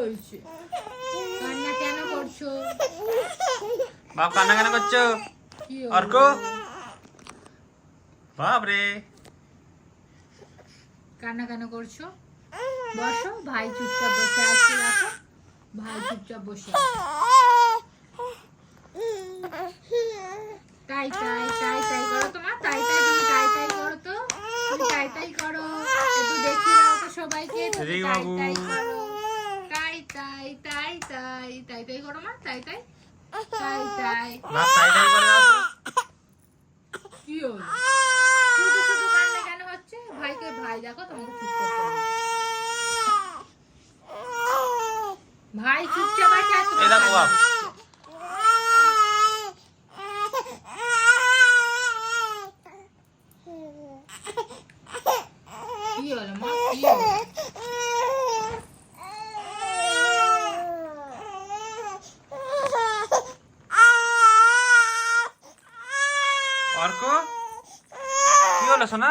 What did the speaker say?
হয়েছে? কান্না কেন করছো? বাপ কান্না কেন করছো? কি অর্ক বাপরে কান্না কেন করছো? বসো, ভাই চুপচাপ বসে আছে। দেখো ভাই চুপচাপ বসে আছে। তাই তাই তাই তাই করো তোমার, তাই তাই তুমি তাই তাই করো তো, তুমি তাই তাই করো, একটু দেখিয়ে দাও তো সবাইকে, তুমি রিক তাই বাবু। তাই করো, তাই তাই তাই তাই তাই তাই করো মা, তাই তাই তাই তাই। বাপ তাই তাই করে দাও তো। কি হলো? শুধু শুধু কান্না কেন হচ্ছে? ভাইকে, ভাই দেখো তোমাকে চুপ করতে হবে। ভাই চুপচাপ আছে আর তোমার এই দেখো কান্না বাপ। হচ্ছে। কি হলো মা, কি হলো? অর্ক কি হলো সোনা?